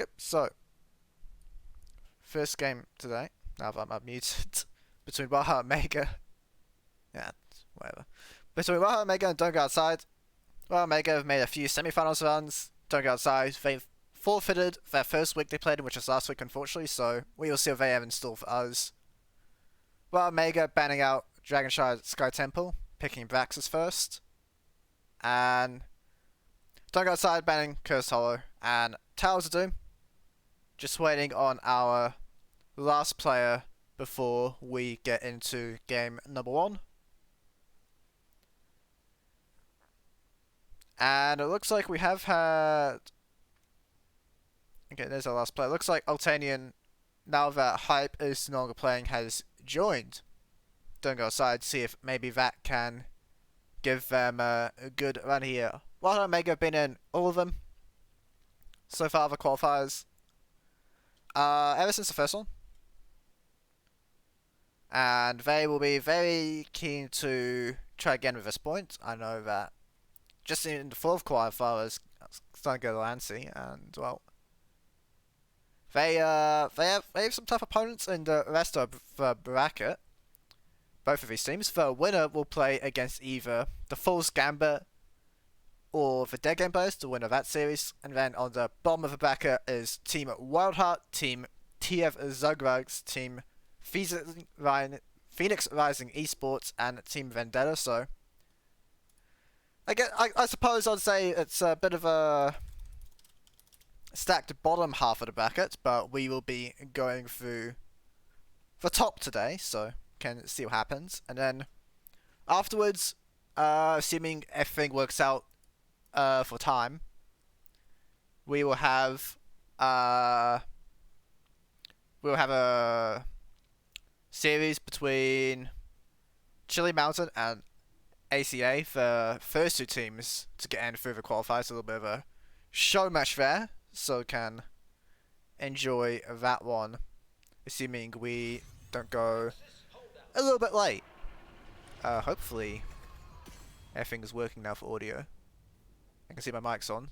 Okay, so first game today. Now that I'm muted between Wildheart and Mega. Yeah, whatever. Between Wildheart and Mega and Don't Go Outside. Wildheart and Mega have made a few semi-finals runs. Don't Go Outside. They've forfeited their first week they played in, which was last week, unfortunately. So we will see what they have in store for us. Wildheart and Mega banning out Dragonshire Sky Temple, picking Braxis first, and Don't Go Outside banning Cursed Hollow and Towers of Doom. Just waiting on our last player before we get into game number 1. And it looks like we have had... Okay, there's our last player. It looks like Altanian, now that Hype is no longer playing, has joined Don't Go Outside to see if maybe that can give them a good run here. Wildheart and Mega have been in all of them so far, the qualifiers. Ever since the first one. And they will be very keen to try again with this point. I know that just in the fourth qualifier is starting to go antsy, and well, they have some tough opponents in the rest of the bracket. Both of these teams. The winner will play against either the Fool's Gambit or the Dead Game Players to win of that series. And then on the bottom of the bracket is Team Wildheart, Team TF Zugrugs, Team Phoenix Rising Esports, and Team Vendetta. So I suppose I'd say it's a bit of a stacked bottom half of the bracket, but we will be going through the top today, so can see what happens. And then afterwards, assuming everything works out for time, we will have a series between Chili Mountain and ACA, the first two teams to get in through the qualifiers. A little bit of a show match there, so can enjoy that one, assuming we don't go a little bit late. Hopefully everything is working now for audio. I can see my mic's on,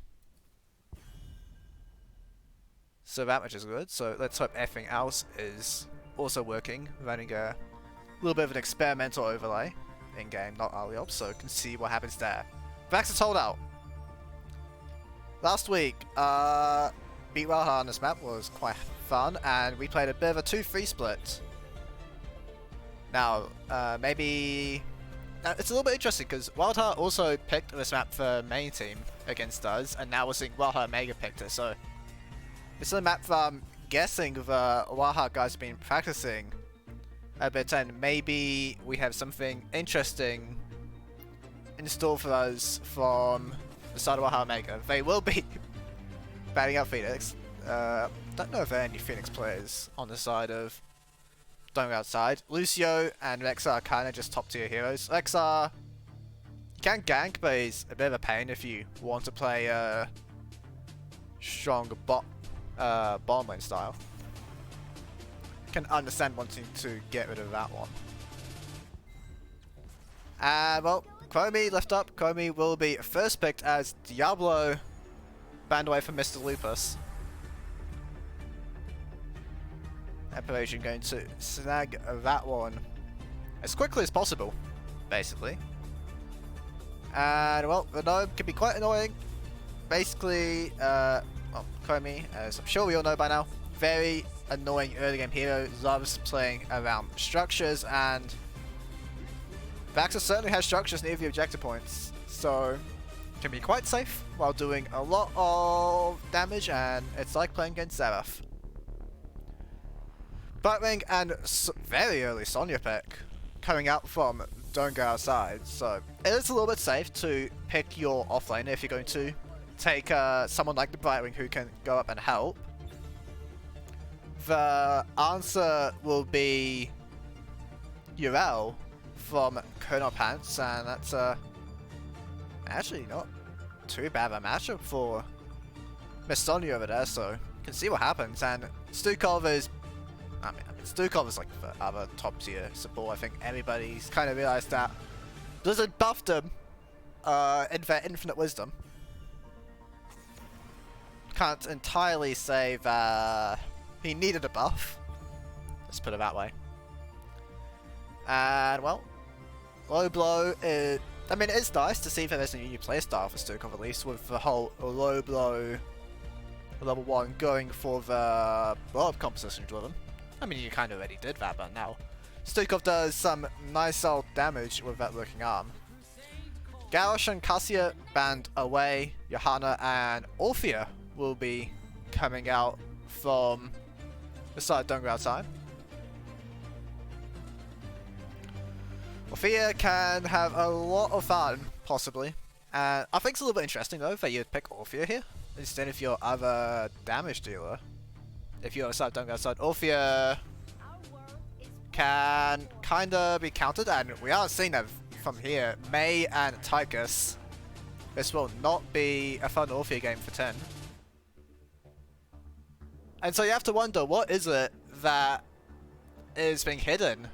so that much is good. So let's hope everything else is also working. Running a little bit of an experimental overlay in game, not early up, so can see what happens there. Braxis holdout. Last week, beat Wildheart on this map was quite fun, and we played a bit of a 2-3 split. Now, maybe it's a little bit interesting because Wildheart also picked this map for main team against us, and now we're seeing Wildheart Mega picked it. So it's a map that I'm guessing the Wildheart guys have been practicing a bit, and maybe we have something interesting in store for us from the side of Wildheart Mega. They will be batting out Phoenix. Don't know if there are any Phoenix players on the side of Don't Go Outside. Lucio and Rexar are kind of just top tier heroes. Rexar can gank, but he's a bit of a pain if you want to play a strong bomb lane style. Can understand wanting to get rid of that one. And well, Chromie left up. Chromie will be first picked as Diablo banned away from Mr. Lupus. Apparition going to snag that one as quickly as possible, basically. And well, the gnome can be quite annoying. Basically, well, Chromie, as I'm sure we all know by now, very annoying early game hero, loves playing around structures, and Braxis certainly has structures near the objective points, so can be quite safe while doing a lot of damage, and it's like playing against Seraph. Buttring and very early Sonya pick coming out from Don't Go Outside, so it is a little bit safe to pick your offlane if you're going to take someone like the Brightwing who can go up and help. The answer will be Urel from Colonel Pants, and that's actually not too bad of a matchup for Miss Sonya over there, so you can see what happens. And Stukov is, I mean Stukov is like the other top tier support. I think everybody's kind of realized that Blizzard buffed him in their infinite wisdom. can't entirely say that he needed a buff. Let's put it that way. And, well, low blow is... I mean, it's nice to see that there's a new playstyle for Stukov, at least, with the whole low blow level 1 going for the blow-up composition driven. I mean, you kind of already did that, but now Stukov does some nice old damage with that looking arm. Garrosh and Cassia banned away. Johanna and Orphea will be coming out from the side Don't Go Outside. Orphea can have a lot of fun, possibly. And I think it's a little bit interesting, though, that you'd pick Orphea here instead of your other damage dealer. If you're aside Don't Go Outside, Orphea can kinda be countered, and we are seeing that from here. May and Tychus. This will not be a fun Orphea game for 10. And so you have to wonder, what is it that is being hidden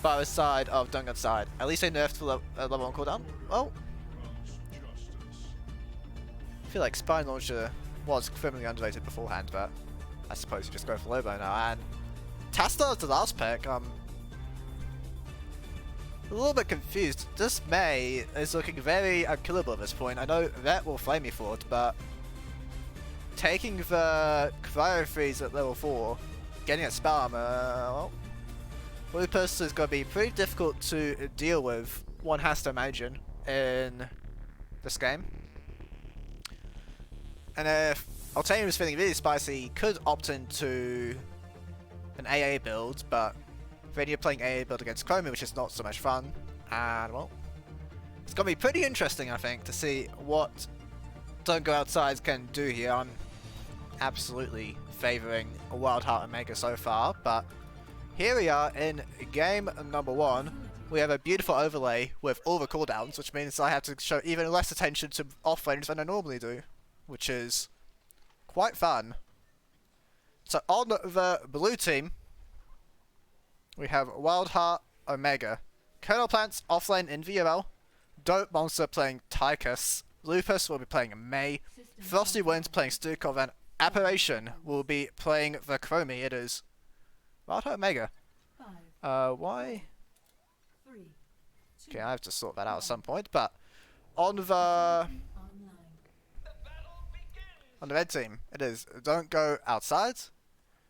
by the side of Don't Go Outside? At least they nerfed the level 1 cooldown. Well, I feel like Spine Launcher was criminally underrated beforehand, but I suppose you just go for Lobo now. And Tastar's the last pick. A little bit confused. This May is looking very unkillable at this point. I know that will flame me for it, but taking the Cryo Freeze at level 4, getting at spell armor, well, Lupus is going to be pretty difficult to deal with, one has to imagine, in this game. And if Altanium is feeling really spicy, he could opt into an AA build, but then you're playing AA build against Chromie, which is not so much fun. And, well, it's going to be pretty interesting, I think, to see what Don't Go Outside can do here. I'm absolutely favouring Wildheart and Mega so far, but here we are in game number 1. We have a beautiful overlay with all the cooldowns, which means I have to show even less attention to offlanes than I normally do, which is quite fun. So on the blue team, we have Wildheart, Omega, Colonel Plants offlane in VRL, Dope Monster playing Tychus, Lupus will be playing May, Frosty Winds playing Stukov, and Apparition will be playing the Chromie. It is Wildheart, Omega. Why? Okay, I have to sort that out at some point, but on the red team, it is Don't Go Outside.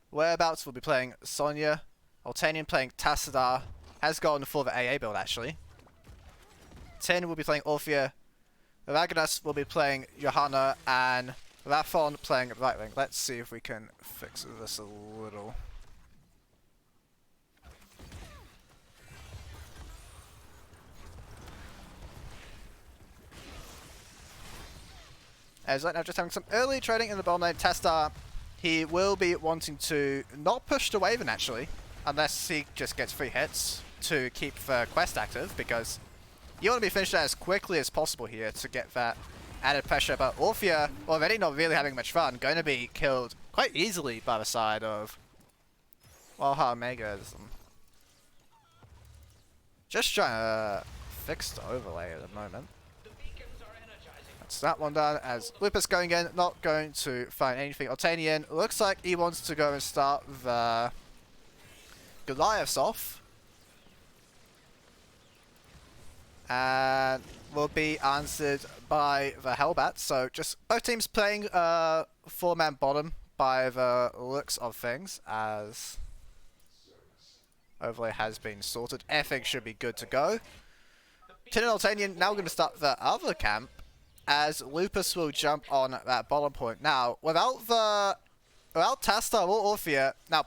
Whereabouts will be playing Sonya. Altanian playing Tassadar. Has gone for the AA build, actually. Tin will be playing Orphea. Raganas will be playing Johanna. And Rathon playing Right Wing. Let's see if we can fix this a little. As right now, just having some early trading in the bottom lane. Tastar, he will be wanting to not push the Waven, actually, unless he just gets 3 hits to keep the quest active, because you want to be finished as quickly as possible here to get that added pressure. But Orphea, already not really having much fun, going to be killed quite easily by the side of Wildheart Omega. Just trying to fix the overlay at the moment. That's that one done, as Lupus going in, not going to find anything. Altanian looks like he wants to go and start the Goliaths off. And will be answered by the Hellbat. So just both teams playing 4-man bottom by the looks of things, as overlay has been sorted. Everything should be good to go. Tin and Altanian now going to start the other camp, as Lupus will jump on that bottom point. Now, without Tastar or Orphea, now,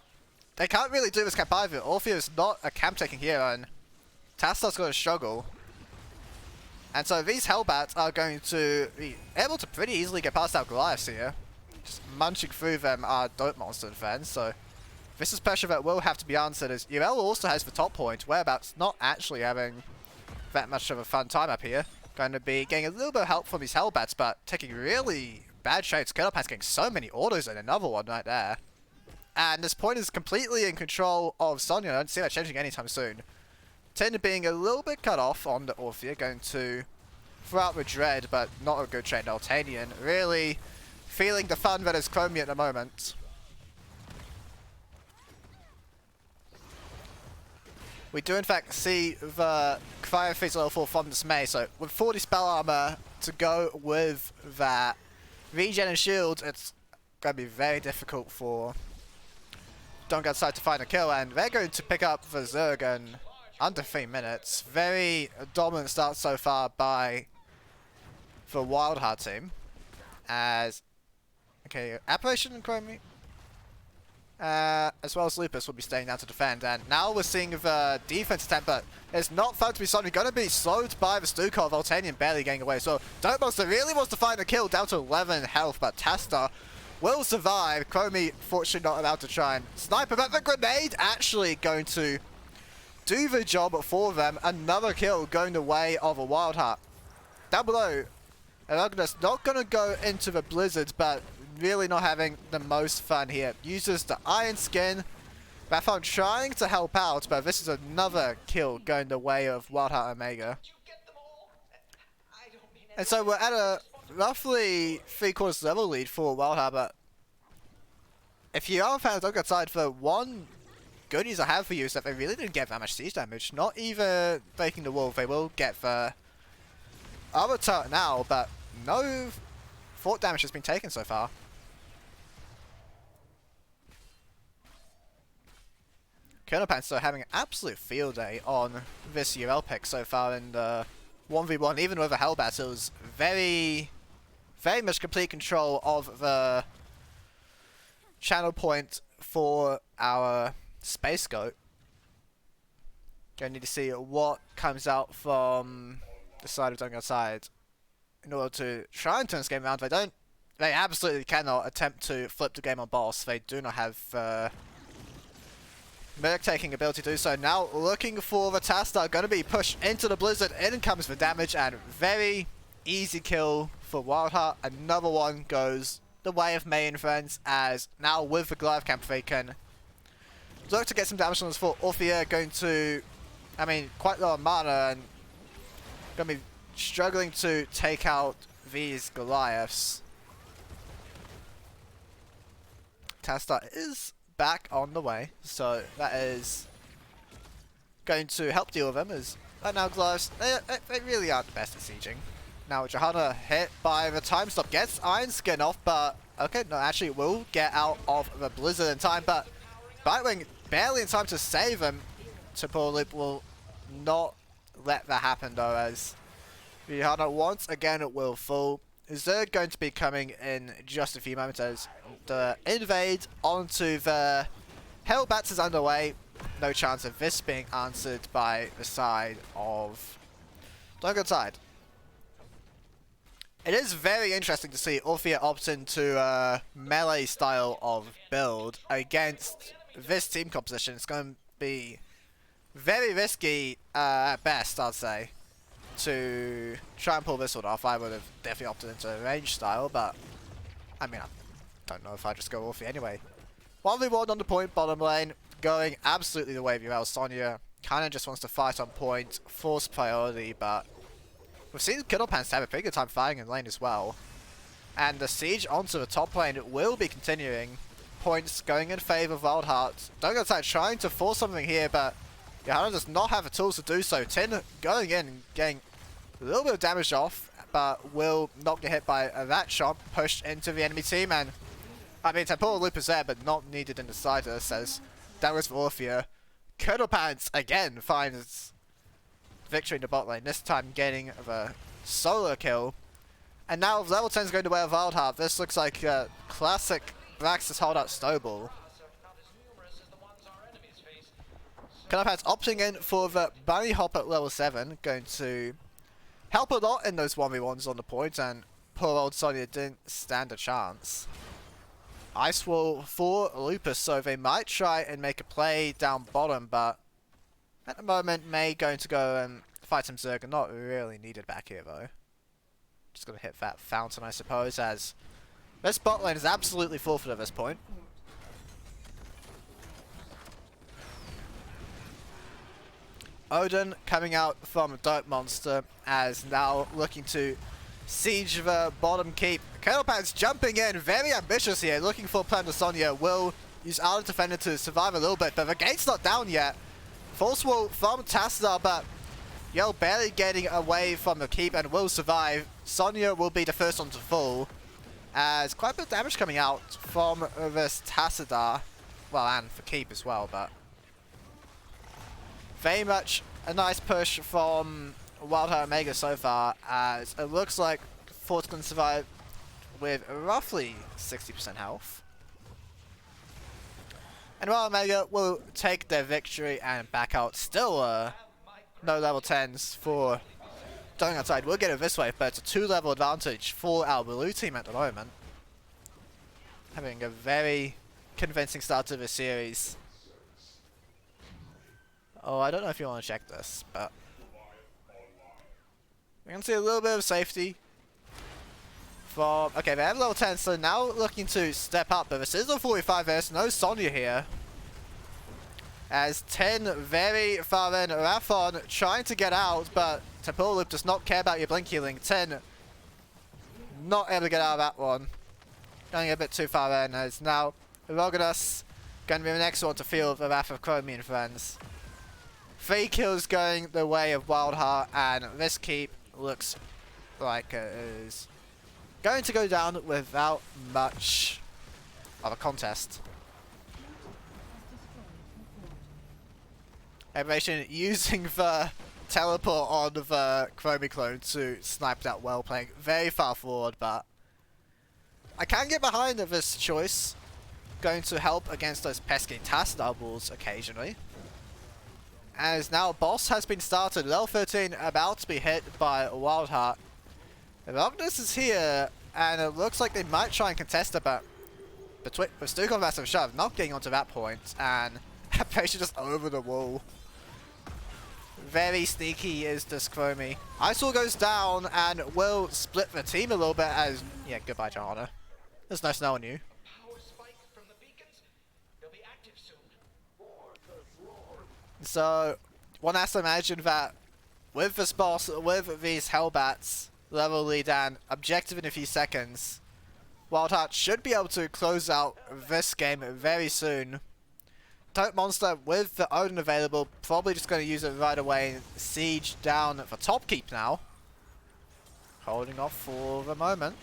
they can't really do this camp either. Orphea is not a camp taking hero, and Tastar's going to struggle. And so these Hellbats are going to be able to pretty easily get past our Goliaths here. Just munching through them are Dope Monster fans, so this is pressure that will have to be answered, as UL also has the top point, whereabouts not actually having that much of a fun time up here. Going to be getting a little bit of help from these Hellbats, but taking really bad shapes. Kettlepat's getting so many autos and another one right there. And this point is completely in control of Sonya. I don't see that changing anytime soon. Tin being a little bit cut off on the Orphea, going to throw out the Dread, but not a good trade. Altanian really feeling the fun that is Chromie at the moment. We do in fact see the Qualifier phase level 4 from Dismay, so with 40 spell armor to go with that regen and shield, it's going to be very difficult for Don't Go Outside to find a kill, and they're going to pick up the Zerg in under 3 minutes. Very dominant start so far by the Wildheart team. As, okay, Apparition and Chromie, as well as Lupus will be staying down to defend, and now we're seeing the defense attempt, but it's not found to be something going to be slowed by the Stukov. Voltanian barely getting away, so Dirt Monster really wants to find a kill down to 11 health, but Tasta will survive. Chromie fortunately not allowed to try and sniper, but the grenade actually going to do the job for them. Another kill going the way of a Wildheart. Down below, Erogynous not going to go into the blizzard, but really not having the most fun here. Uses the Iron Skin. Rathon trying to help out, but this is another kill going the way of Wildheart Omega. And so we're at a roughly 3/4 level lead for Wildheart, but if you are a fan of Don't Go Outside, the one good news I have for you is that they really didn't get that much siege damage. Not even breaking the wall. They will get the other turret now, but no fort damage has been taken so far. Colonel Panther having an absolute field day on this UL pick so far in the 1v1, even with a Hellbat. It was very much complete control of the channel point for our Space Goat. Going to need to see what comes out from the side of Don't Go Outside in order to try and turn this game around. They absolutely cannot attempt to flip the game on boss. They do not have Merc taking ability to do so. Now looking for the Tasta, going to be pushed into the blizzard. In comes the damage, and very easy kill for Wildheart. Another one goes the way of May and friends, as now with the Goliath camp they can look to get some damage on this fort. Orphea going to, I mean, quite low on mana, and going to be struggling to take out these Goliaths. Tasta is back on the way, so that is going to help deal with them, as right now Goliaths, they really aren't the best at sieging. Now Johanna hit by the time stop, gets Iron Skin off, but okay, no, actually will get out of the blizzard in time, but Bitewing barely in time to save him. Support Loop will not let that happen though, as Johanna once again will fall. Zerg going to be coming in just a few moments as the invade onto the Hellbats is underway. No chance of this being answered by the side of Don't Go Outside. It is very interesting to see Orphea opt into a melee style of build against this team composition. It's going to be very risky at best, I'd say, to try and pull this one off. I would have definitely opted into a range style, but I mean, I don't know if I just go Orphea anyway. 1v1 on the point bottom lane, going absolutely the way of UL. Sonya kind of just wants to fight on point, force priority, but we've seen Kiddlepants have a pretty good time fighting in lane as well. And the siege onto the top lane will be continuing. Points going in favour of Wildheart. Don't Go Outside trying to force something here, but Johanna does not have the tools to do so. Tin going in and getting a little bit of damage off, but will not get hit by that shot. Pushed into the enemy team, and I mean, Temporal Loop is there, but not needed in the side, says that was for Orphea. Kiddlepants again finds victory in the bot lane, this time getting the solo kill. And now level 10 is going to way of Wildheart. This looks like a classic Braxis holdout snowball. Kiddlepants opting in for the bunny hop at level 7, going to help a lot in those 1v1s on the point, and poor old Sonya didn't stand a chance. Ice Wall for Lupus, so they might try and make a play down bottom, but at the moment May going to go and fight some Zerg, not really needed back here though. Just gonna hit that fountain, I suppose, as this bot lane is absolutely forfeit at this point. Odin coming out from Dirt Monster, as now looking to siege the bottom keep. Kettlebell's jumping in, very ambitious here, looking for Planet Sonya. Will use Arden Defender to survive a little bit, but the gate's not down yet. Force wall from Tassadar, but Yo barely getting away from the keep and will survive. Sonya will be the first one to fall, as quite a bit of damage coming out from this Tassadar. Well, and for keep as well, but very much a nice push from Wildheart Omega so far, as it looks like Fort's going to survive with roughly 60% health. And Wildheart Omega will take their victory and back out. Still no level 10s for going outside. We'll get it this way, but it's a 2-level advantage for our blue team at the moment. Having a very convincing start to the series. Oh, I don't know if you want to check this, but we can see a little bit of safety from... Okay, they have level 10, so now looking to step up, but this is a 45, there's no Sonya here. As 10 very far in, Rathon trying to get out, but Temporal Loop does not care about your blink healing. 10 not able to get out of that one. Going a bit too far in, as now Rogadus going to be the next one to feel the wrath of Chromie and friends. 3 kills going the way of Wildheart, and this keep looks like it is going to go down without much of a contest. Aberration using the teleport on the Chromie clone to snipe that well, playing very far forward, but I can get behind this choice. Going to help against those pesky Tassadar balls occasionally. As now boss has been started, level 13 about to be hit by Wildheart. Rognus is here, and it looks like they might try and contest it, but with Stukov Massive Shove not getting onto that point, and Aberration just over the wall. Very sneaky is this Chromie. Icewall goes down and will split the team a little bit as... Yeah, goodbye Johanna. There's no snow on you. So, one has to imagine that with this boss, with these Hellbats, level lead and objective in a few seconds, Wildheart should be able to close out this game very soon. Tote Monster with the Odin available, probably just going to use it right away and siege down the top keep now. Holding off for the moment.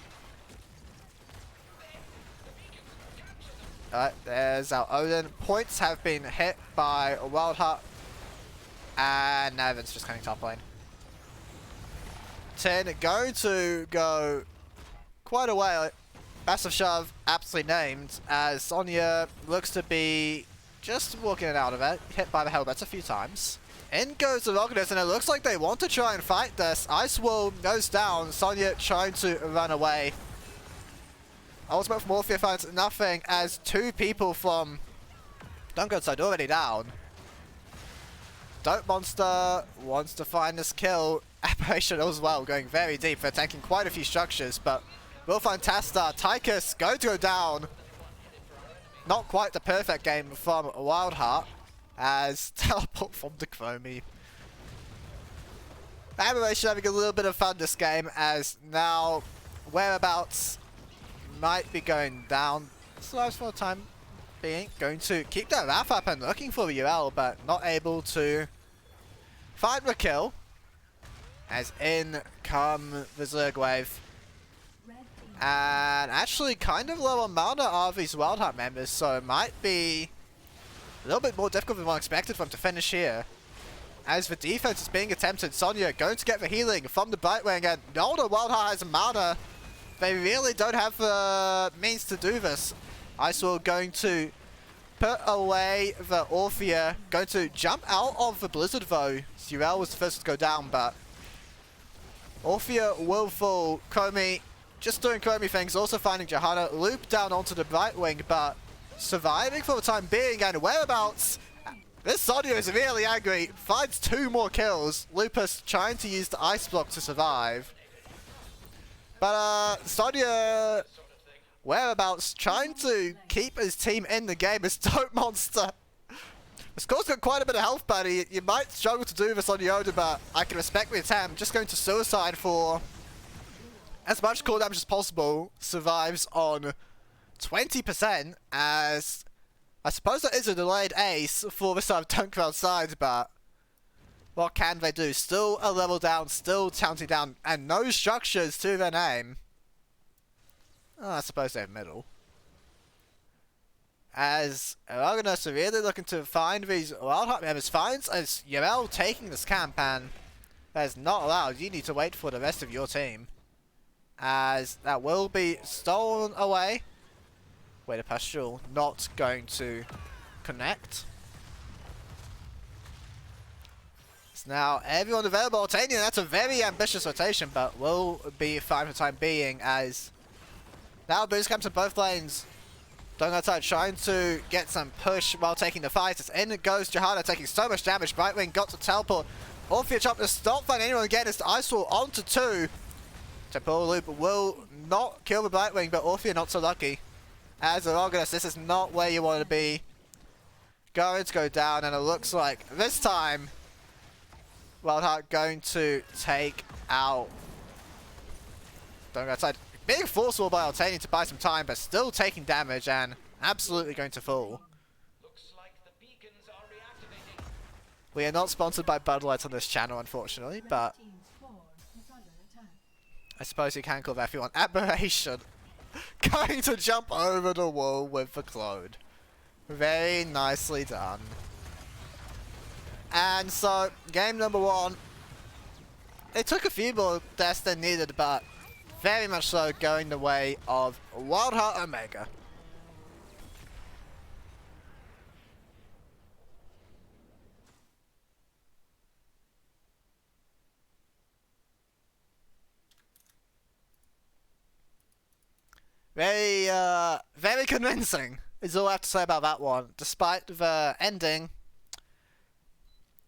Alright, there's our Odin. Points have been hit by Wildheart. And now it's just coming top lane. 10 going to go quite a way. Massive Shove, aptly named, as Sonya looks to be just walking out of it. Hit by the Hellbats a few times. In goes the Rogadus, and it looks like they want to try and fight this. Ice Wall goes down. Sonya trying to run away. Ultimate from Morphia finds nothing, as 2 people from Duncan side already down. Dope Monster wants to find this kill. Aberration as well, going very deep. They're tanking quite a few structures, but we'll find Tassadar. Tychus going to go down. Not quite the perfect game from Wildheart, as teleport from the Chromie. Aberration having a little bit of fun this game, as now whereabouts might be going down. Slides for the time being. Going to keep that Wrath up and looking for the UL, but not able to find the kill. As in come the Zerg wave. And actually kind of low on mana are these Wildheart members, so it might be a little bit more difficult than one expected for them to finish here. As the defense is being attempted, Sonya going to get the healing from the Blightwing, and no, the Wildheart has mana. They really don't have the means to do this. Icewall going to put away the Orphea, going to jump out of the Blizzard though. Zurel was the first to go down, but Orphea will fall. Chromie just doing Chromie things, also finding Johanna, loop down onto the Blightwing, but surviving for the time being, and whereabouts? This Sonya is really angry, finds 2 more kills. Lupus trying to use the Ice Block to survive. But Sonya, whereabouts, trying to keep his team in the game as Dope Monster. The score's got quite a bit of health, buddy. You might struggle to do this on Yoda, but I can respect the attempt. Just going to suicide for as much core damage as possible survives on 20%, as I suppose that is a delayed ace for the side of Dunker outside, but what can they do? Still a level down, still counting down, and no structures to their name. Oh, I suppose they have middle. As Argonaut are really looking to find these Wildheart members, finds as Yarel taking this camp, and that is not allowed. You need to wait for the rest of your team, as that will be stolen away. Wait, a Pastule not going to connect. It's now everyone available. Tanian, that's a very ambitious rotation, but will be fine for the time being, as now boost camps in both lanes. Dongotai trying to get some push while taking the fight. As in goes Johanna, taking so much damage. Brightwing got to teleport. Orphea chop to stop finding anyone again. It's the Ice Wall onto 2. Temporal Loop will not kill the Brightwing, but Orphea not so lucky. As an Argonist, this is not where you want to be. Going to go down, and it looks like this time Wildheart going to take out Dongotai. Being forceful by Altania to buy some time, but still taking damage and absolutely going to fall. Looks like the beacons are reactivating. We are not sponsored by Bud Light on this channel, unfortunately, but I suppose you can call that if you want. Admiration. Going to jump over the wall with the Claude. Very nicely done. And so, game number 1. It took a few more deaths than needed, but very much so going the way of Wildheart Omega. Very convincing is all I have to say about that one. Despite the ending,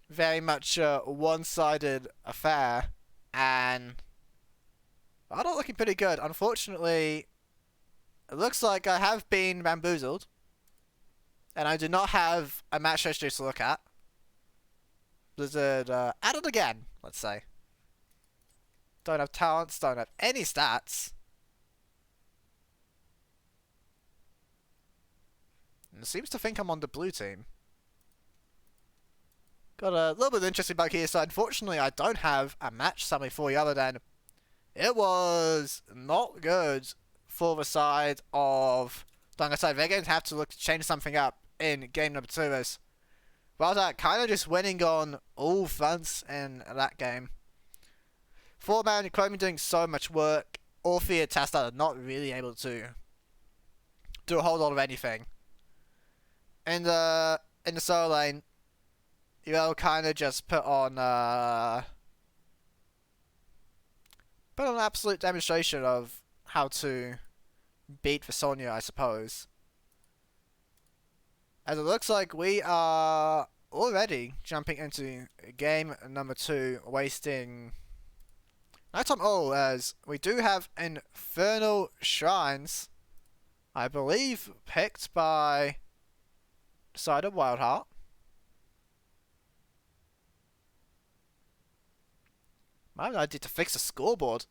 very much a one-sided affair, and I'm not looking pretty good. Unfortunately, it looks like I have been bamboozled, and I do not have a match history to look at. Blizzard at it again, let's say. Don't have talents, don't have any stats. And it seems to think I'm on the blue team. Got a little bit of interesting bug here, so unfortunately I don't have a match summary for you other than it was not good for the side of Dongotai. They're going to have to look to change something up in game number 2 as Wildheart kind of just winning on all fronts in that game. 4-man Chromie doing so much work. Orphea and Tastar are not really able to do a whole lot of anything. In the solo lane, you'll kind of just put on an absolute demonstration of how to beat the Sonya, I suppose. As it looks like we are already jumping into game number 2, wasting no time at all, as we do have Infernal Shrines, I believe picked by the side of Wildheart. My idea to fix the scoreboard.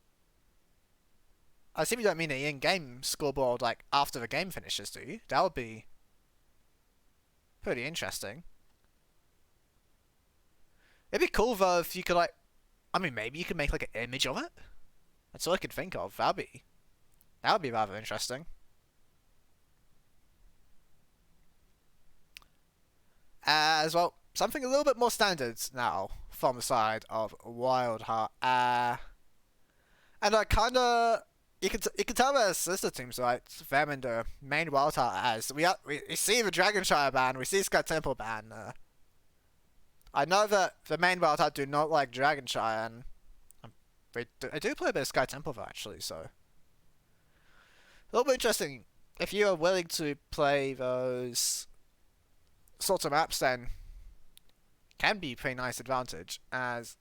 I assume you don't mean the in-game scoreboard, like, after the game finishes, do you? That would be pretty interesting. It'd be cool, though, if you could, like, I mean, maybe you could make, like, an image of it? That's all I could think of. That would be rather interesting. As well, something a little bit more standard now from the side of Wildheart. And I kind of, you can tell their sister teams, right? Them and the main Wildheart, as we see the Dragonshire ban, we see Sky Temple ban. I know that the main Wildheart do not like Dragonshire, and I do play a bit of Sky Temple though, actually, so a little bit interesting. If you are willing to play those sorts of maps, then can be a pretty nice advantage. As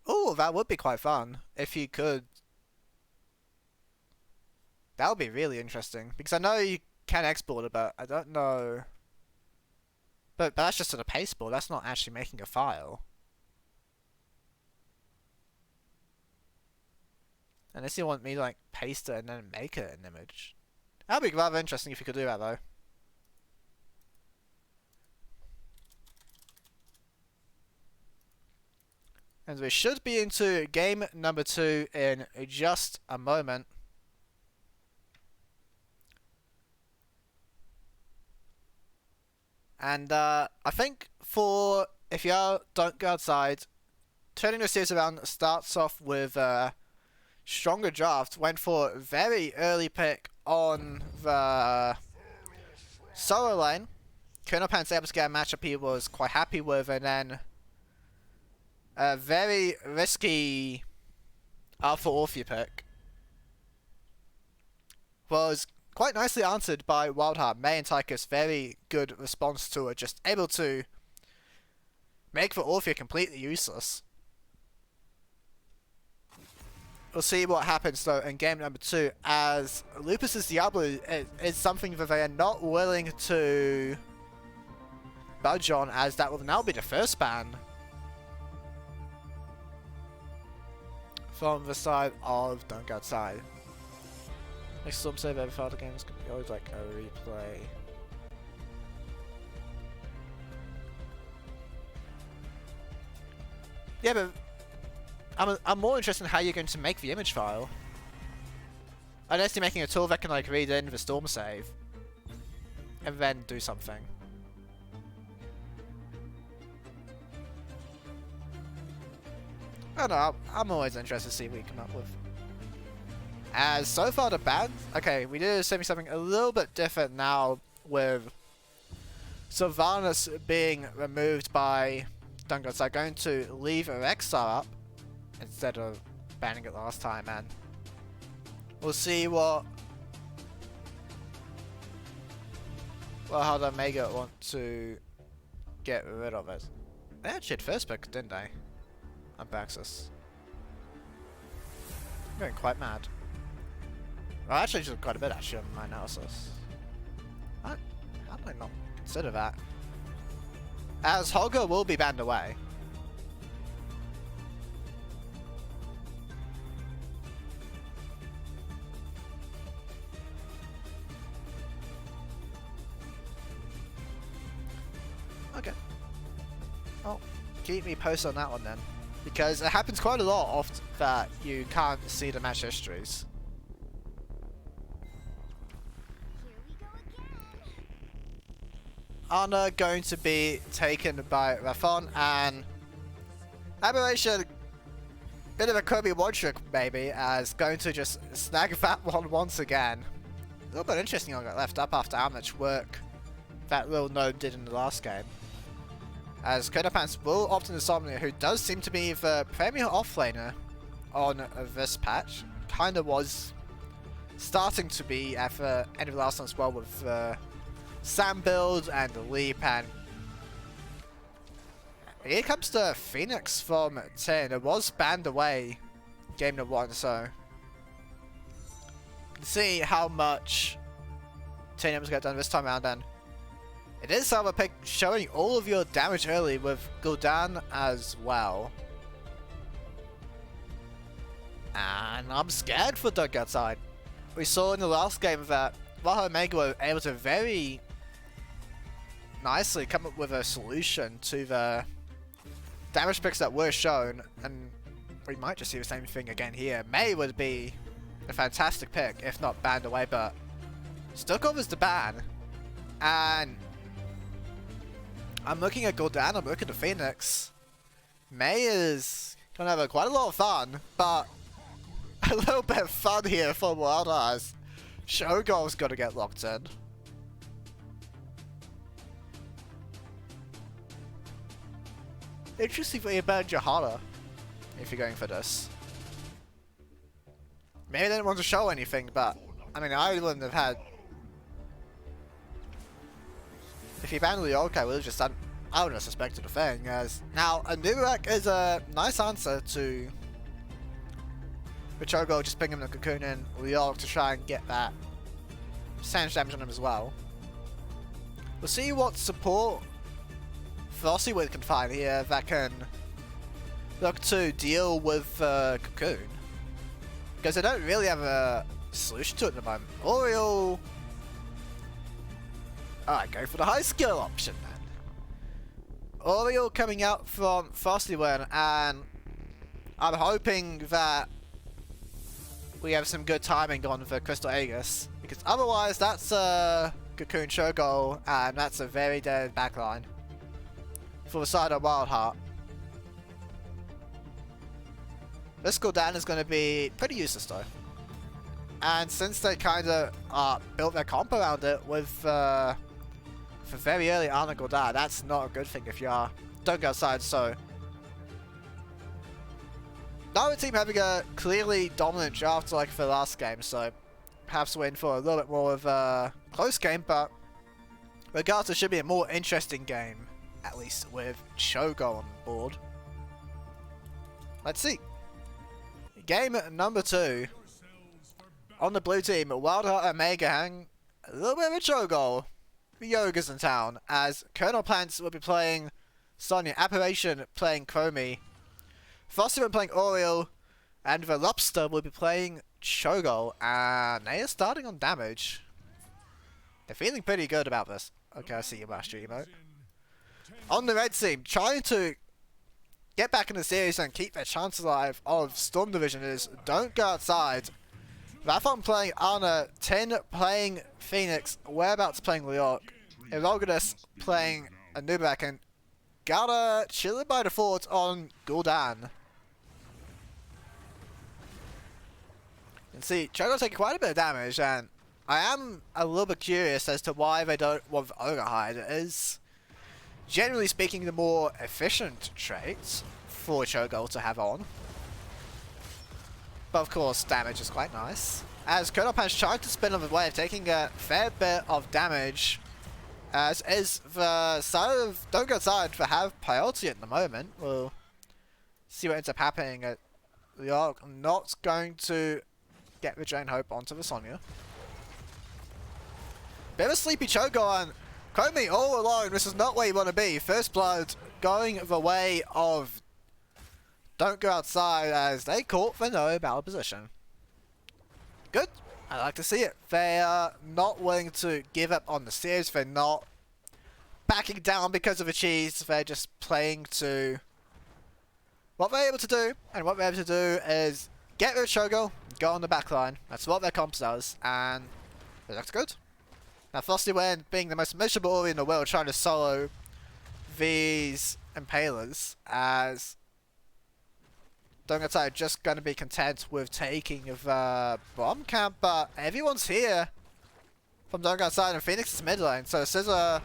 oh, that would be quite fun if you could. That would be really interesting, because I know you can export it, but I don't know. But that's just at a pasteboard. That's not actually making a file. Unless you want me to like paste it and then make it an image. That'd be rather interesting if you could do that though. And we should be into game number 2 in just a moment. And I think for if you don't go outside, turning the series around starts off with stronger draft. Went for a very early pick on the solo lane. Colonel Pan's able to get a matchup he was quite happy with, and then a very risky Alpha Orphea pick was quite nicely answered by Wildheart. May and Tychus, very good response to it, just able to make the Orphea completely useless. We'll see what happens though in game number 2, as Lupus's Diablo is something that they are not willing to budge on, as that will now be the first ban from the side of Don't Go Outside. Next storm save every file the games can be always like a replay. Yeah, but I'm more interested in how you're going to make the image file. Unless you're making a tool that can like read in the storm save and then do something. I don't know, I'm always interested to see what you come up with. As so far the band, okay, we did something a little bit different now with Sylvanas being removed by Dungo, so I'm going to leave Rexar up instead of banning it last time, and we'll see how the Mega want to get rid of it. They actually had first pick, didn't they? On Baxis. I'm going quite mad. Well, I actually did quite a bit actually on my analysis. How did I not consider that? As Holger will be banned away. Okay. Well, keep me posted on that one then. Because it happens quite a lot often that you can't see the match histories. Ana going to be taken by Rafon, and Aberration, bit of a Kirby one trick maybe, as going to just snag that one once again. A little bit interesting I got left up after how much work that little gnome did in the last game. As Kodapants will opt in Insomnia, who does seem to be the premier offlaner on this patch. Kinda was starting to be at the end of the last one as well with Sam build and the leap, and here comes the Phoenix from 10. It was banned away game number 1, so you can see how much T-Numbers got done this time around, and it is a pick showing all of your damage early with Gul'dan as well. And I'm scared for Doug outside. We saw in the last game that Raha Omega were able to very nicely come up with a solution to the damage picks that were shown, and we might just see the same thing again here. May would be a fantastic pick if not banned away, but still covers the ban. And I'm looking at Gul'dan, I'm looking at Phoenix. May is gonna have quite a lot of fun, but a little bit of fun here for Wildheart. Shogun's gotta get locked in. Interesting for you about Johanna, if you're going for this. Maybe they didn't want to show anything, but I mean, I wouldn't have had. If you banned Lyolka, I would have just done. I wouldn't have suspected a thing. As now, a Nurak is a nice answer to Vichogo, just ping him the Cocoon in Lyolk to try and get that percentage damage on him as well. We'll see what support Frostywid can find here that can look to deal with Cocoon. Because they don't really have a solution to it at the moment. Oriole... Alright, go for the high skill option then. Oriole coming out from Frosty Wind, and I'm hoping that we have some good timing on for Crystal Aegis, because otherwise that's a Cocoon Cho'Gall, and that's a very dead backline for the side of Wildheart. This Gul'dan is going to be pretty useless though, and since they kind of built their comp around it with for very early on a Gul'dan, that's not a good thing if you don't go outside. So now the team having a clearly dominant draft like for the last game, so perhaps we're in for a little bit more of a close game, but regardless, it should be a more interesting game, at least with Cho'Gall on board. Let's see. Game number 2. On the blue team, Wildheart and Mega Hang, a little bit of a Cho'Gall. The Yoga's in town, as Colonel Pants will be playing Sonya, Apparition playing Chromie, Frosty will be playing Oriole, and the Lobster will be playing Cho'Gall, and they are starting on damage. They're feeling pretty good about this. Okay, I see your master emote. On the red team, trying to get back in the series and keep their chance alive of Storm Division is Don't Go Outside. Rathon playing Anna, Tin playing Phoenix, Whereabouts playing Leorc, Erogadus playing Anubak, and Gala chilling by default on Gul'dan. You can see Cho'Gall taking quite a bit of damage, and I am a little bit curious as to why they don't want Ogre Hide. It is, generally speaking, the more efficient trait for Cho'Gall to have on. But of course, damage is quite nice. As Colonel Punch tried to spin on the wave, taking a fair bit of damage. As is the side of Don't Go Outside for have priority at the moment. We'll see what ends up happening. We are not going to get the Drain Hope onto the Sonya. Bit of a sleepy Cho'Gall, and Chromie all alone. This is not where you want to be. First Blood going the way of Don't Go Outside, as they caught the no battle position. Good. I like to see it. They are not willing to give up on the series. They're not backing down because of a cheese. They're just playing to what they're able to do. And what they're able to do is get rid of Cho'Gall, go on the backline. That's what their comp does. And it looks good. Now Frosty Wind, being the most miserable Ori in the world, trying to solo these Impalers, as Don't Go Outside just going to be content with taking the bomb camp, but everyone's here from Don't Go Outside, and Phoenix is mid lane, so this is a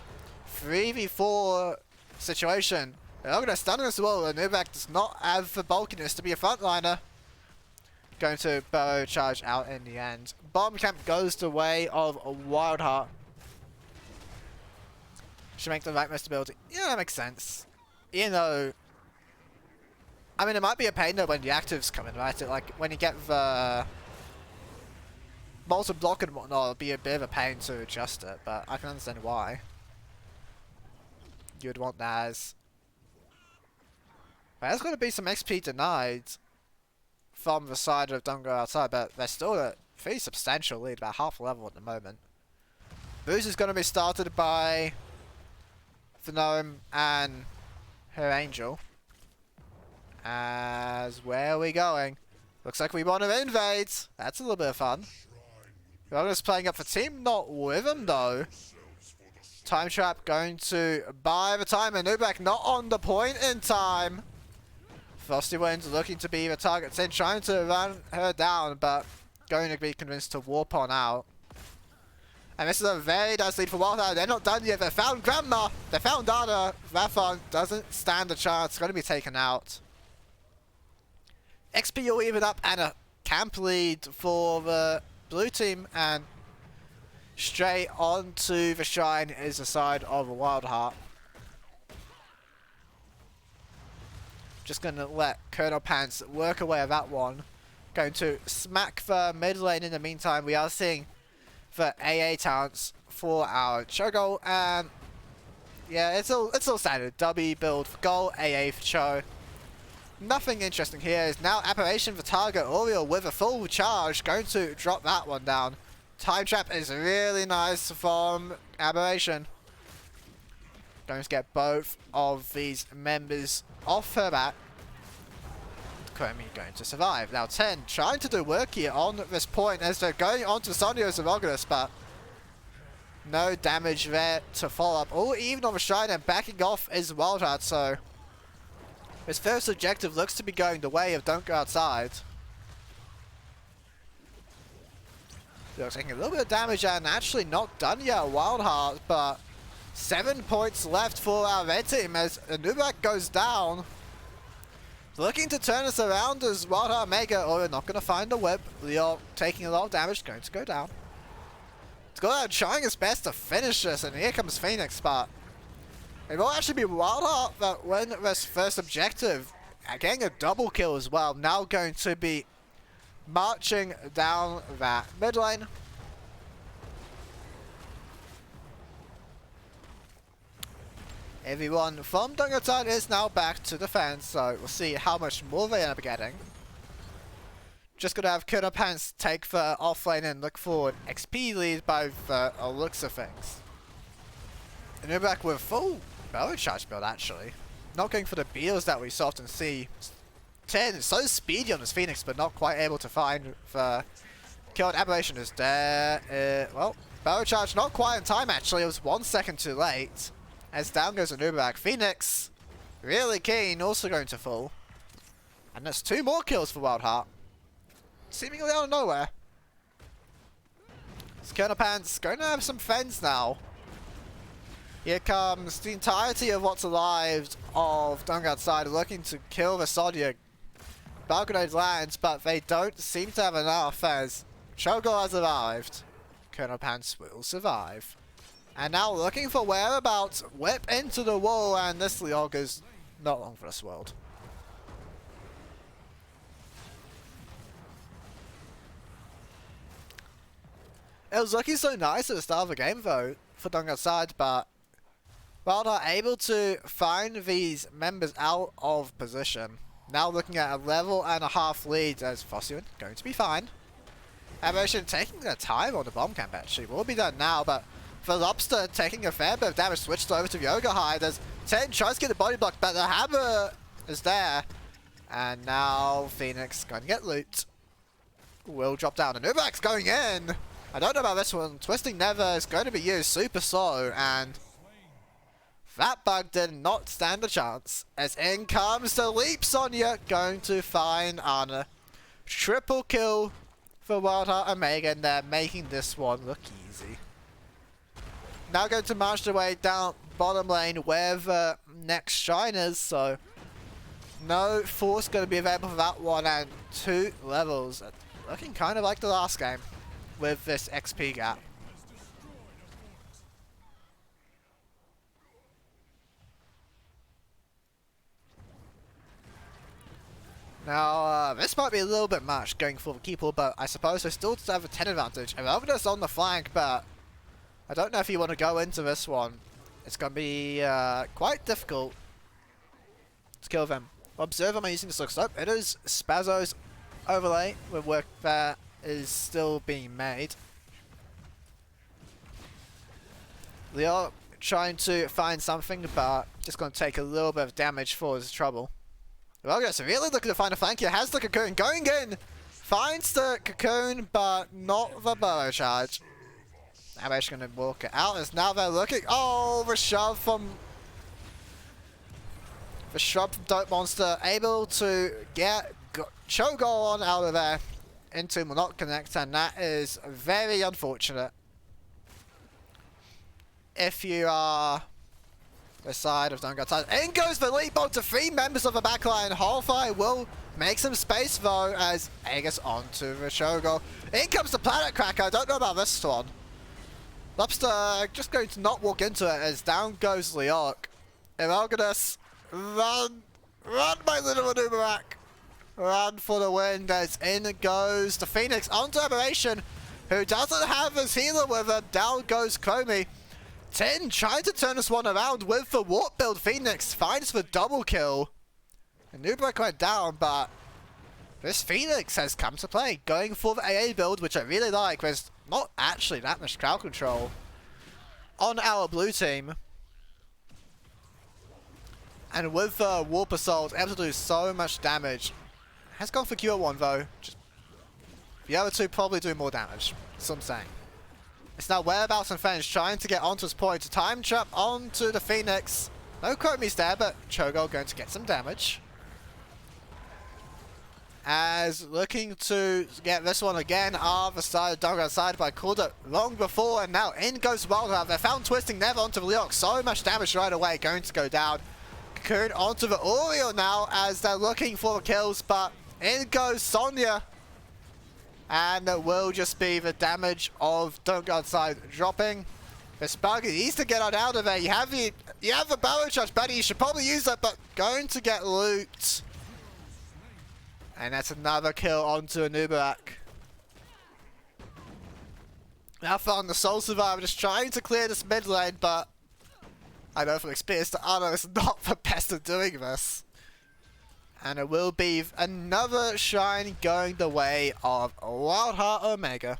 3v4 situation. They're not going to stun as well, and Nubak does not have the bulkiness to be a frontliner. Going to burrow charge out in the end. Bomb camp goes the way of Wildheart. Should make the right ability. Yeah, that makes sense. You know, I mean, it might be a pain though when the actives come in, right? Like when you get the bolts of block and whatnot, it'll be a bit of a pain to adjust it, but I can understand why you'd want that. As there's going to be some XP denied from the side of Don't Go Outside, but they're still a pretty substantial lead, about half a level at the moment. Boost is going to be started by the Gnome and her Angel. As where are we going? Looks like we want to invade. That's a little bit of fun. Rona's playing up for team, not with him though. Time Trap going to buy the time, and Nubak not on the point in time. Frosty Wind's looking to be the target, then trying to run her down, but going to be convinced to warp on out. And this is a very nice lead for Wildheart. They're not done yet. They found Grandma. They found Dana. Rathon doesn't stand a chance. Going to be taken out. XP will even up, and a camp lead for the blue team, and straight onto the shrine is the side of Wildheart. Just going to let Colonel Pants work away at that one. Going to smack the mid lane in the meantime. We are seeing the AA talents for our Cho'Gall, and yeah, it's all standard. W build for goal, AA for Cho. Nothing interesting here. Is now Apparition for target. Oriole with a full charge. Going to drop that one down. Time Trap is really nice from Aberration. Going to get both of these members off her back. Chromie going to survive. Now 10 trying to do work here on this point as they're going on to Sonio's Erogonus, but no damage there to follow up. All even on the Shrine and backing off is Wildheart, so his first objective looks to be going the way of Don't Go Outside. Looks taking a little bit of damage and actually not done yet, Wildheart, but 7 points left for our red team as Anubak goes down. Looking to turn us around as Wildheart Mega, or we're not going to find a whip. Leo taking a lot of damage, going to go down. It's going out trying his best to finish this, and here comes Phoenix, but it will actually be Wildheart that win this first objective, getting a double kill as well. Now going to be marching down that mid lane. Everyone from Dungertown is now back to defense, so we'll see how much more they end up getting. Just gonna have Killer Pants take the offlane and look for an XP lead by the looks of things. And we're back with full barrel charge build actually. Not going for the beals that we so often see. 10 is so speedy on his Phoenix, but not quite able to find the kill. Aberration is there. Well, barrel charge not quite in time actually, it was 1 second too late. As down goes Anubak. Phoenix, really keen, also going to fall. And that's 2 more kills for Wildheart. Seemingly out of nowhere. Skerner Pants going to have some fens now. Here comes the entirety of what's alive of Dung Outside looking to kill the Sodia. Balgrenade lands, but they don't seem to have enough as Chogo has arrived. Colonel Pants will survive. And now looking for whereabouts, whip into the wall, and this Leog is not long for this world. It was looking so nice at the start of the game though, for Dung Outside, but Wildheart able to find these members out of position. Now looking at a level and a half lead as Fossian going to be fine. Aberration taking their time on the bomb camp actually, will be done now, but the Lobster taking a fair bit of damage, switched over to Yoga Hide as 10 tries to get the body block, but the hammer is there. And now Phoenix going to get loot. Will drop down, and Ubak's going in. I don't know about this one. Twisting Never is going to be used super slow, and that bug did not stand a chance. As in comes the Leap Sonya, going to find Anna. Triple kill for Wildheart and Megan. They're making this one look easy. Now going to march their way down bottom lane where the next shrine is, so no force going to be available for that one, and 2 levels. Looking kind of like the last game with this XP gap. Now, this might be a little bit much going for the keeper, but I suppose they still have a 10 advantage. Erogonus on the flank, but I don't know if you want to go into this one. It's going to be quite difficult to kill them. Observe am I using this look slope? It is Spazzo's overlay with work that is still being made. Leo trying to find something, but just going to take a little bit of damage for his trouble. Erogonus really looking to find a flank here. Has the cocoon going in. Finds the cocoon, but not the burrow charge. I'm actually going to walk it out as now they're looking. Oh, the shove from Dope Monster. Able to get Chogo on out of there. Into will not connect, and that is very unfortunate. If you are the side of Dungertown. In goes the leap on to 3 members of the backline. Hallfire will make some space though as Aegis onto the Chogo. In comes the Planet Cracker. I don't know about this one. Lobster just going to not walk into it as down goes Leorc. Erogonus, run! Run, my little Anubarak! Run for the wind as in goes the Phoenix onto Aberration, who doesn't have his healer with her. Down goes Chromie. 10 trying to turn this one around with the warp build. Phoenix finds the double kill. And Nubrak went down, but this Phoenix has come to play, going for the AA build, which I really like. There's not actually that much crowd control on our blue team. And with the Warp Assault, able to do so much damage. Has gone for Q1 though. Just the other two probably do more damage. That's what I'm saying. It's now Whereabouts and Fence trying to get onto his point. Time trap onto the Phoenix. No Chromies there, but Cho'Gall going to get some damage. As looking to get this one again, other side, Donut side, but I called it long before, and now in goes Wildheart. They found Twisting Never onto the Leok. So much damage right away, going to go down. Cocoon onto the Oriole now as they're looking for the kills, but in goes Sonya. And it will just be the damage of Don't Go Outside dropping. This bug needs to get on out of there. You have the barrel charge, buddy. You should probably use it, but going to get looped. And that's another kill onto a Nubarak. Now found the Soul Survivor just trying to clear this mid lane, but I know from experience that Arno is not the best at doing this. And it will be another Shrine going the way of Wildheart Omega.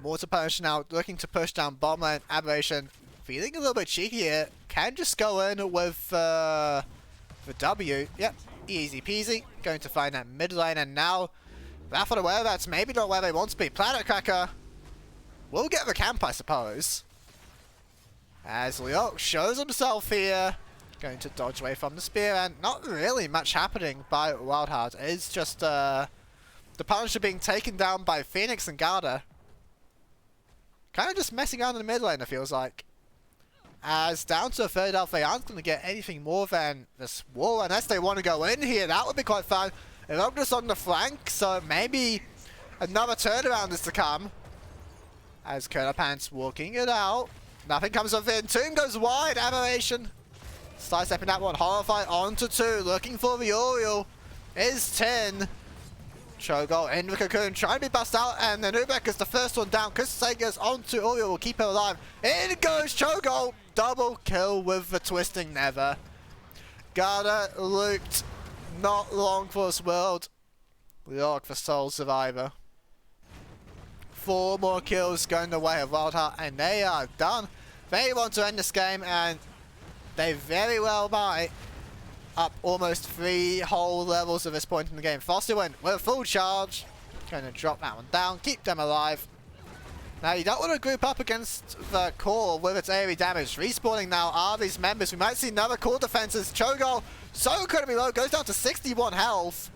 Mortar Punisher now looking to push down bottom lane. Aberration feeling a little bit cheeky here. Can just go in with the W. Yep, easy peasy. Going to find that mid lane, and now that for the Whereabouts, maybe not where they want to be. Planet Cracker will get the camp, I suppose. As Leok shows himself here. Going to dodge away from the spear, and not really much happening by Wildheart. It's just the Punisher being taken down by Phoenix and Garda. Kind of just messing around in the mid lane, it feels like. As down to a third health, they aren't going to get anything more than this wall unless they want to go in here. That would be quite fun. They're just on the flank, so maybe another turnaround is to come. As Curler Pants walking it out. Nothing comes of it. Tomb goes wide. Aberration. Sidestepping that one. Horrify onto 2. Looking for the Oriole. Is 10. Cho'Gall in the Cocoon. Trying to be bust out. And then Ubek is the first one down. Chris Sagas onto Oriole. Will keep her alive. In goes Cho'Gall. Double kill with the Twisting Never. Garda looped. Not long for this world. Leok for Soul Survivor. 4 more kills going the way of Wildheart, and they are done. They want to end this game, and they very well might. Up almost 3 whole levels at this point in the game. Foster went with a full charge. Going to drop that one down, keep them alive. Now you don't want to group up against the core with its AoE damage. Respawning now are these members. We might see another core defenses. Cho'Gall so incredibly low, goes down to 61 health.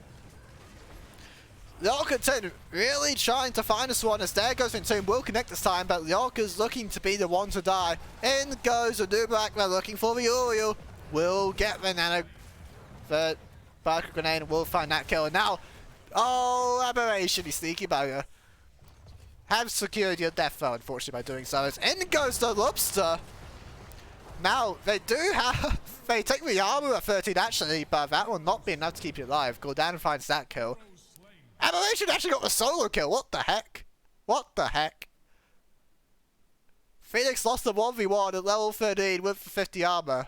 Leok really trying to find this one as there goes Entomb, will connect this time, but Leok is looking to be the one to die. In goes a Nubarak, they're looking for the Uriel. Will get the nano, the Barker Grenade, and will find that kill. And now, oh, Aberration, he's sneaky bugger. Have secured your death though, unfortunately, by doing so. As in goes the Lobster. Now, they do have, they take the armor at 13 actually, but that will not be enough to keep you alive. Gul'dan finds that kill. Aberration actually got the solo kill. What the heck? What the heck? Phoenix lost the 1v1 at level 13 with the 50 armor.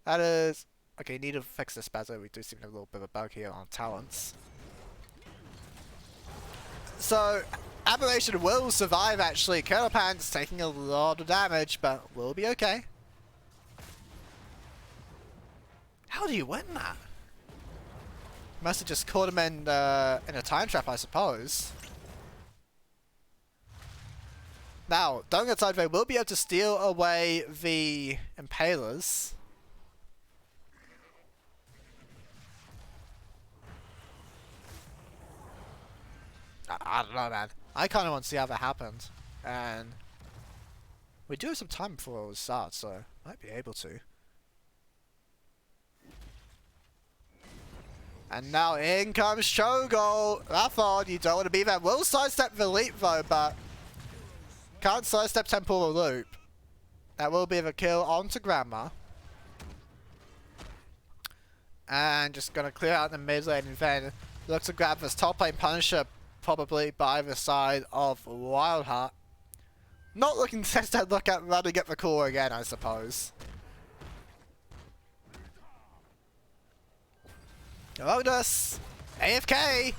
That is... Okay, need to fix this better. We do seem to have a little bit of a bug here on talents. So, Aberration will survive actually. Curler Pants taking a lot of damage, but will be okay. How do you win that? Must have just caught him in a time trap, I suppose. Now, don't get sideways, we'll be able to steal away the Impalers. I don't know, man. I kind of want to see how that happened. And we do have some time before it starts, so might be able to. And now in comes Cho'Gall. Rathod, you don't want to be there. Will sidestep the leap though, but can't sidestep Temporal Loop. That will be the kill onto Grandma. And just gonna clear out the mid lane and then look to grab this top lane Punisher, probably by the side of Wildheart. Not looking to look at running at the core again, I suppose. Rodus! AFK!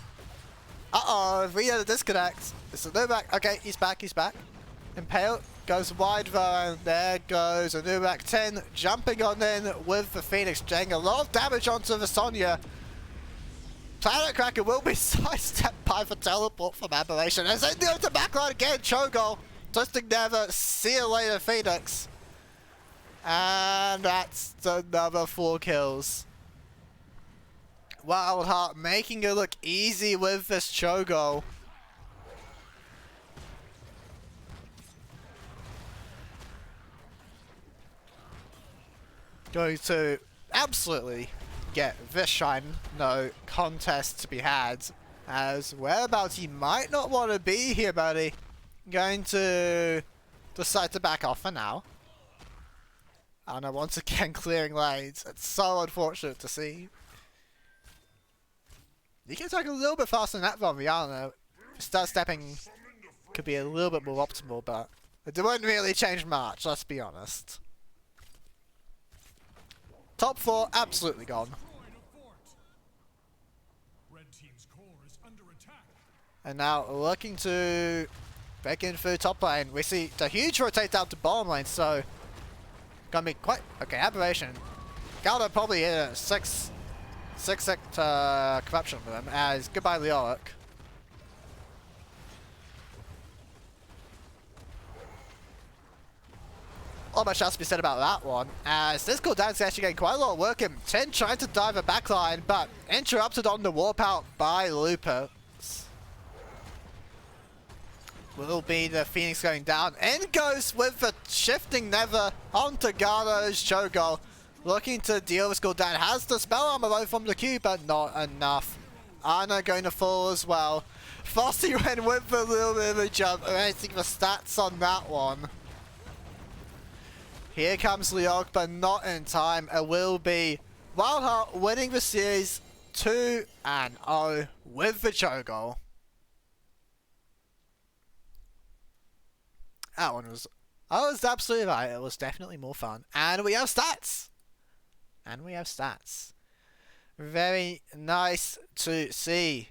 Uh-oh, Rio the disconnect. It's a Nuback. Okay, he's back, he's back. Impale goes wide though, and there goes a Nuback 10 jumping on in with the Phoenix, getting a lot of damage onto the Sonya. Planet Cracker will be sidestepped by the teleport from Aberration. As they do the backline again, Cho'Gall. Twisting Never, see you later, Phoenix. And that's another 4 kills. Wildheart making it look easy with this Cho'Gall. Going to absolutely get this shine, no contest to be had. As whereabouts he might not want to be here, buddy. Going to decide to back off for now. And once again clearing lanes. It's so unfortunate to see. You can attack a little bit faster than that from Rihanna. Start stepping could be a little bit more optimal, but it wouldn't really change much, let's be honest. Top 4 absolutely gone. And now looking to break in through top lane. We see the huge rotate down to bottom lane, so gonna be quite okay. Aberration. Galdo probably hit a 6 corruption for them as goodbye Leoric. Not much else to be said about that one, as this cooldown's actually getting quite a lot of work in. 10 trying to dive a backline, but interrupted on the warp out by Lupus. Will be the Phoenix going down. In goes with the shifting Never onto Gardo's Cho'Gall. Looking to deal with cooldown. Has the spell armor though from the Q, but not enough. Ana going to fall as well. Fossey went with a little bit of a jump, raising the stats on that one. Here comes Leog, but not in time. It will be Wildheart winning the series 2-0 with the Cho'Gall. That one was... I was absolutely right. It was definitely more fun. And we have stats! And we have stats. Very nice to see.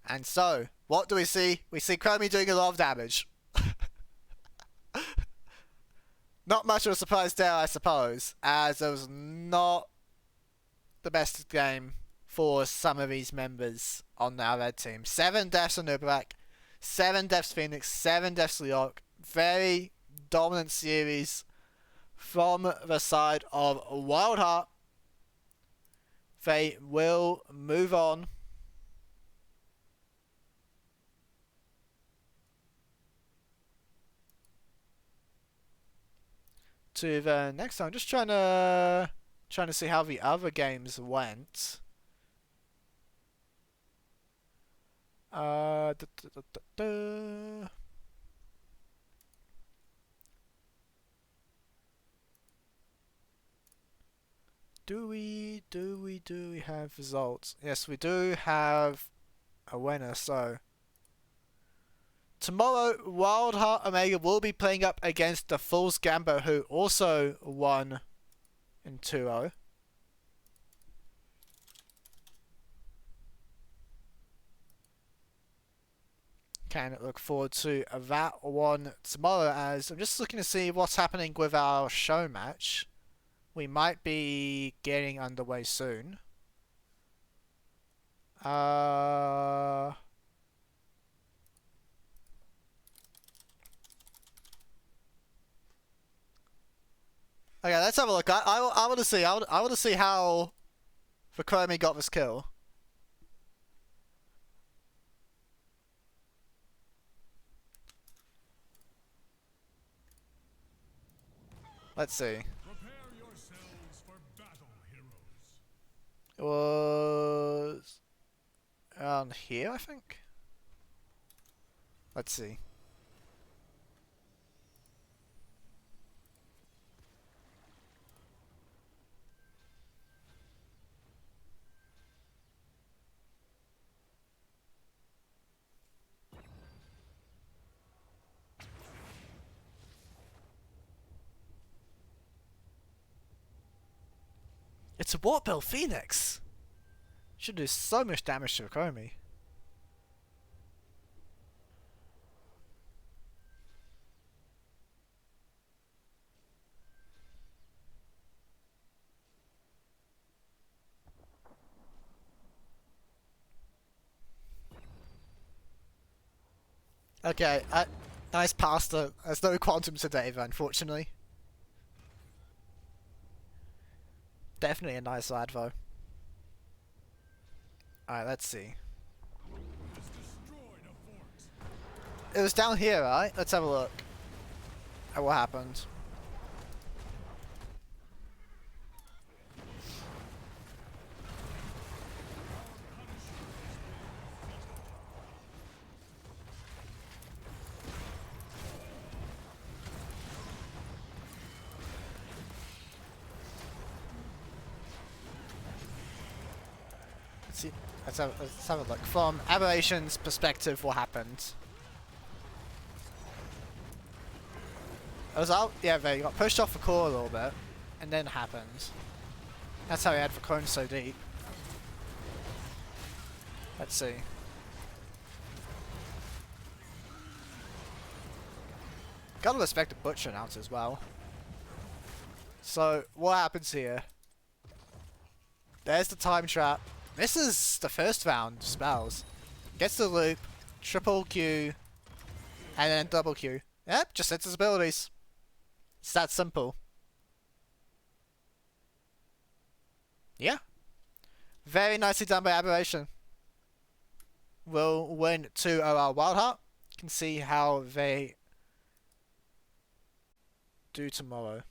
And so, what do we see? We see Chromie doing a lot of damage. Not much of a surprise there, I suppose, as it was not the best game for some of these members on our red team. 7 deaths on Nubarak, 7 deaths Phoenix, 7 deaths Leok. Very dominant series from the side of Wildheart. They will move on to the next one. Just trying to see how the other games went. Do we have results? Yes, we do have a winner. So tomorrow, Wildheart Omega will be playing up against the Fool's Gambit, who also won in 2-0. Can look forward to that one tomorrow, as I'm just looking to see what's happening with our show match. We might be getting underway soon. Okay, let's have a look. I want to see. I want to see how the Chromie got this kill. Let's see. It was around here, I think. Let's see. It's a Warp Bill Phoenix! Should do so much damage to Akomi. Okay, nice pasta. There's no quantum sedative, unfortunately. Definitely a nice lad, though. Alright, let's see. It was down here, right? Let's have a look at what happened. See, let's have a look. From Aberration's perspective, what happened? I was out, yeah, there, you got pushed off the core a little bit, and then it happened. That's how he had the cone so deep. Let's see. Gotta respect the Butcher announce as well. So, what happens here? There's the time trap. This is the first round of spells. Gets the loop, triple Q, and then double Q. Yep, just hits his abilities. It's that simple. Yeah. Very nicely done by Aberration. We'll win 2 OR Wildheart. Can see how they do tomorrow.